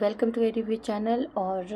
Welcome to review channel. और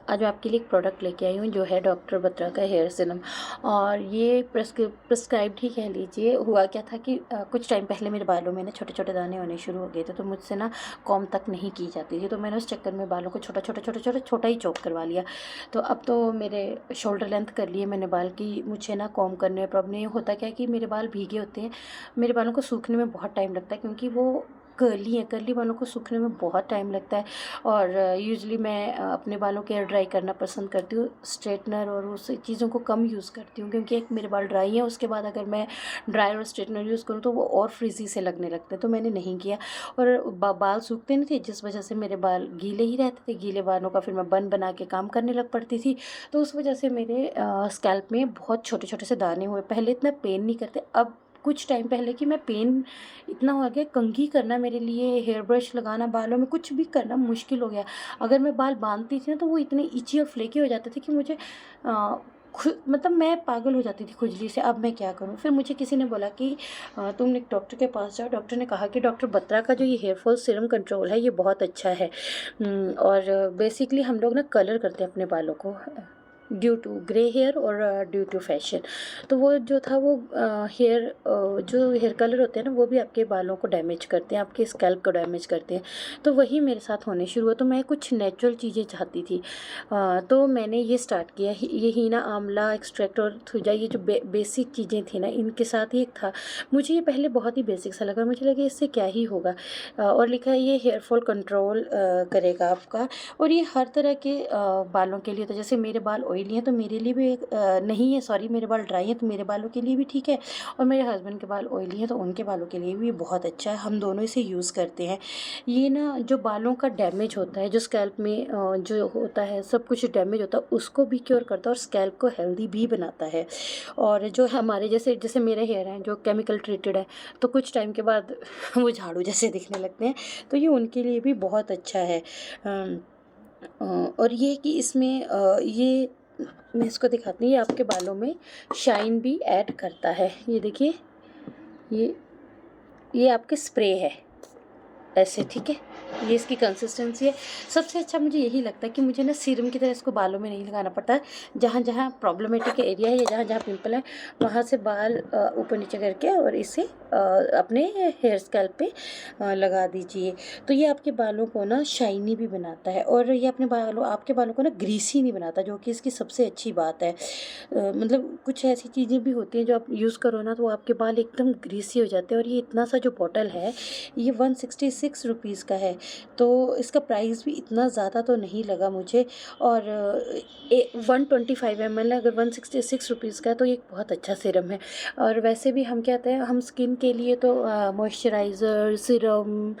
आज मैं आपके लिए एक प्रोडक्ट लेके आई हूँ जो है डॉक्टर बत्रा का हेयर सीरम। और ये प्रिस्क्राइब्ड ही कह लीजिए। हुआ क्या था कि कुछ टाइम पहले मेरे बालों में ना छोटे छोटे दाने होने शुरू हो गए थे, तो मुझसे ना कॉम तक नहीं की जाती थी। तो मैंने उस चक्कर में बालों को छोटा ही चॉप करवा लिया। तो अब तो मेरे शोल्डर लेंथ कर लिए मैंने बाल की, मुझे ना कॉम करने में प्रॉब्लम नहीं होता। क्या है कि मेरे बाल भीगे होते हैं, मेरे बालों को सूखने में बहुत टाइम लगता है क्योंकि वो कर्ली है। कर्ली बालों को सूखने में बहुत टाइम लगता है। और यूजुअली मैं अपने बालों को एयर ड्राई करना पसंद करती हूँ। स्ट्रेटनर और उस चीज़ों को कम यूज़ करती हूँ क्योंकि एक मेरे बाल ड्राई हैं, उसके बाद अगर मैं ड्रायर और स्ट्रेटनर यूज़ करूँ तो वो और फ्रिजी से लगने लगते हैं, तो मैंने नहीं किया। और बाल सूखते नहीं थे, जिस वजह से मेरे बाल गीले ही रहते थे। गीले बालों का फिर मैं बन बना के काम करने लग पड़ती थी, तो उस वजह से मेरे स्कैल्प में बहुत छोटे छोटे से दाने हुए। पहले इतना पेन नहीं करते, अब कुछ टाइम पहले कि मैं पेन इतना हो गया, कंघी करना मेरे लिए, हेयर ब्रश लगाना, बालों में कुछ भी करना मुश्किल हो गया। अगर मैं बाल बांधती थी ना तो वो इतने इची और फ्लेकी हो जाते थे कि मुझे मतलब मैं पागल हो जाती थी खुजली से। अब मैं क्या करूं? फिर मुझे किसी ने बोला कि तुम एक डॉक्टर के पास जाओ। डॉक्टर ने कहा कि डॉक्टर बत्रा का जो ये हेयर फॉल सीरम कंट्रोल है ये बहुत अच्छा है। और बेसिकली हम लोग ना कलर करते हैं अपने बालों को ड्यू टू ग्रे हेयर और ड्यू टू फैशन। तो वो जो था वो जो हेयर कलर होते हैं ना वो भी आपके बालों को डैमेज करते हैं, आपके स्कैल्प को डैमेज करते हैं। तो वही मेरे साथ होने शुरू हुआ। तो मैं कुछ नेचुरल चीज़ें चाहती थी। तो मैंने ये स्टार्ट किया। ये हीना आंवला एक्सट्रैक्ट और थुजा, ये जो बेसिक चीज़ें थी ना इनके साथ ही एक था। मुझे ये पहले बहुत ही बेसिक सा लगा, मुझे लगा इससे क्या ही होगा। और लिखा है ये हेयर फॉल कंट्रोल करेगा आपका। और ये हर तरह के बालों के लिए, तो जैसे मेरे बाल ऑयली हैं तो मेरे लिए भी नहीं है, सॉरी, मेरे बाल ड्राई हैं तो मेरे बालों के लिए भी ठीक है। और मेरे हस्बैंड के बाल ऑयली हैं तो उनके बालों के लिए भी बहुत अच्छा है। हम दोनों इसे यूज़ करते हैं। ये ना जो बालों का डैमेज होता है, जो स्कैल्प में जो होता है सब कुछ डैमेज होता है, उसको भी क्योर करता है और स्कैल्प को हेल्दी भी बनाता है। और जो हमारे जैसे जैसे मेरे हेयर हैं जो केमिकल ट्रीटेड है, तो कुछ टाइम के बाद वो झाड़ू जैसे दिखने लगते हैं, तो ये उनके लिए भी बहुत अच्छा है। और ये कि इसमें ये मैं इसको दिखाती हूँ, ये आपके बालों में शाइन भी ऐड करता है। ये देखिए, ये ये आपके स्प्रे है ऐसे, ठीक है। ये इसकी कंसिस्टेंसी है। सबसे अच्छा मुझे यही लगता है कि मुझे ना सीरम की तरह इसको बालों में नहीं लगाना पड़ता है। जहाँ जहाँ प्रॉब्लमेटिक एरिया है या जहाँ जहाँ पिंपल है वहाँ से बाल ऊपर नीचे करके और इसे अपने हेयर स्कैल्प पे लगा दीजिए। तो ये आपके बालों को ना शाइनी भी बनाता है और ये आपके बालों को ना ग्रीसी नहीं बनाता, जो कि इसकी सबसे अच्छी बात है। मतलब कुछ ऐसी चीज़ें भी होती हैं जो आप यूज़ करो ना तो आपके बाल एकदम ग्रीसी हो जाते हैं। और ये इतना सा जो बॉटल है ये 166 रुपीज़ का है, तो इसका प्राइस भी इतना ज़्यादा तो नहीं लगा मुझे। और 125 ml है, अगर 166 रुपीज़ का है तो ये एक बहुत अच्छा सीरम है। और वैसे भी हम क्या कहते हैं, हम स्किन के लिए तो मॉइस्चराइज़र, सीरम,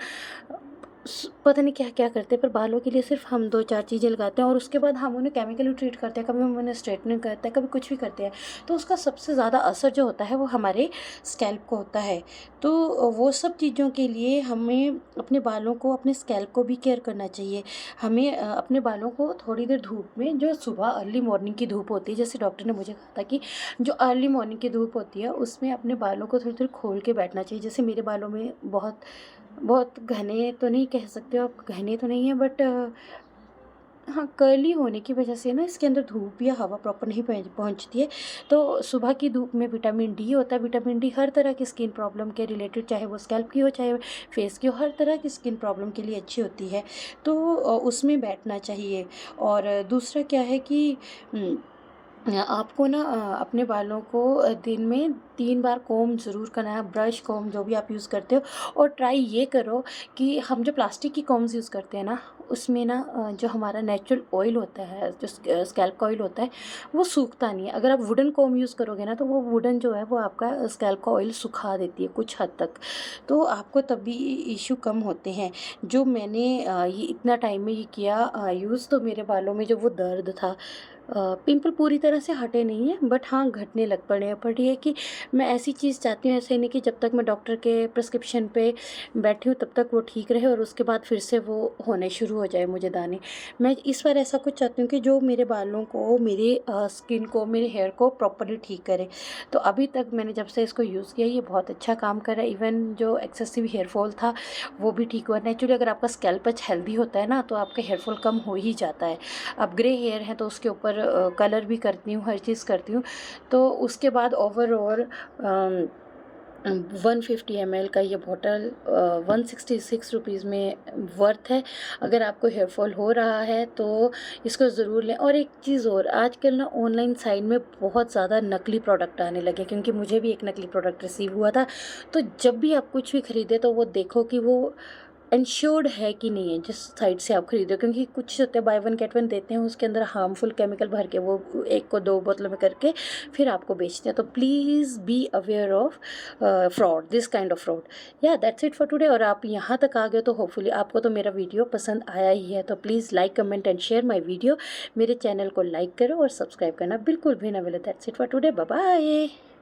पता नहीं क्या क्या करते हैं, पर बालों के लिए सिर्फ हम दो चार चीज़ें लगाते हैं और उसके बाद हम उन्हें केमिकली ट्रीट करते हैं। कभी हम उन्हें स्ट्रेटनिंग करते हैं, कभी कुछ भी करते हैं, तो उसका सबसे ज़्यादा असर जो होता है वो हमारे स्कैल्प को होता है। तो वो सब चीज़ों के लिए हमें अपने बालों को, अपने स्कैल्प को भी केयर करना चाहिए। हमें अपने बालों को थोड़ी देर धूप में, जो सुबह अर्ली मॉर्निंग की धूप होती है, जैसे डॉक्टर ने मुझे कहा था कि जो अर्ली मॉर्निंग की धूप होती है उसमें अपने बालों को थोड़ी थोड़ी खोल के बैठना चाहिए। जैसे मेरे बालों में बहुत बहुत घने तो नहीं कह सकते हो आप, घने तो नहीं है, बट हाँ, कर्ली होने की वजह से ना इसके अंदर धूप या हवा प्रॉपर नहीं पहुंचती है। तो सुबह की धूप में विटामिन डी होता है। विटामिन डी हर तरह की स्किन प्रॉब्लम के रिलेटेड, चाहे वो स्कैल्प की हो चाहे फेस की हो, हर तरह की स्किन प्रॉब्लम के लिए अच्छी होती है। तो उसमें बैठना चाहिए। और दूसरा क्या है कि आपको ना अपने बालों को दिन में 3 बार कॉम्ब ज़रूर करना है, ब्रश कॉम्ब जो भी आप यूज़ करते हो। और ट्राई ये करो कि हम जो प्लास्टिक की कॉम्ब्स यूज़ करते हैं ना उसमें ना जो हमारा नेचुरल ऑयल होता है, जो स्कैल्प का ऑयल होता है, वो सूखता नहीं है। अगर आप वुडन कॉम्ब यूज़ करोगे ना तो वो वुडन जो है वो आपका स्कैल्प का ऑयल सुखा देती है कुछ हद तक, तो आपको तब भी इशू कम होते हैं। जो मैंने ये इतना टाइम में ये किया यूज़, तो मेरे बालों में जो वो दर्द था पिंपल पूरी तरह से हटे नहीं हैं, बट हाँ घटने लग पड़े हैं। पर ये है कि मैं ऐसी चीज़ चाहती हूँ, ऐसे नहीं कि जब तक मैं डॉक्टर के प्रिस्क्रिप्शन पे बैठी हूँ तब तक वो ठीक रहे और उसके बाद फिर से वो होने शुरू हो जाए मुझे दाने। मैं इस बार ऐसा कुछ चाहती हूँ कि जो मेरे बालों को, मेरे स्किन को, मेरे हेयर को प्रॉपर्ली ठीक करे। तो अभी तक मैंने जब से इसको यूज़ किया, ये बहुत अच्छा काम कर रहा है। इवन जो एक्सेसिव हेयर फॉल था वो भी ठीक हुआ। नेचुरली अगर आपका स्कैल्प हेल्दी होता है ना, तो आपका हेयर फॉल कम हो ही जाता है। अब ग्रे हेयर है तो उसके ऊपर कलर भी करती हूँ, हर चीज़ करती हूँ। तो उसके बाद ओवरऑल 150 ml का ये बॉटल 166 रुपीज़ में वर्थ है। अगर आपको हेयर फॉल हो रहा है तो इसको ज़रूर लें। और एक चीज़ और, आजकल ना ऑनलाइन साइट में बहुत ज़्यादा नकली प्रोडक्ट आने लगे, क्योंकि मुझे भी एक नकली प्रोडक्ट रिसीव हुआ था। तो जब भी आप कुछ भी खरीदें तो वो देखो कि वो इंश्योर्ड है कि नहीं है जिस साइट से आप खरीदो, क्योंकि कुछ होते हैं बाय वन गेट वन देते हैं, उसके अंदर हार्मफुल केमिकल भर के वो एक को दो बोतलों में करके फिर आपको बेचते हैं। तो please be aware of fraud, this kind of fraud. या दैट्स इट फॉर टुडे। और आप यहाँ तक आ गए तो होपफुली आपको तो मेरा वीडियो पसंद आया ही है। तो please like, comment and share my video. मेरे चैनल को लाइक करो और सब्सक्राइब करना बिल्कुल भी ना भूलें। That's it for today, bye bye.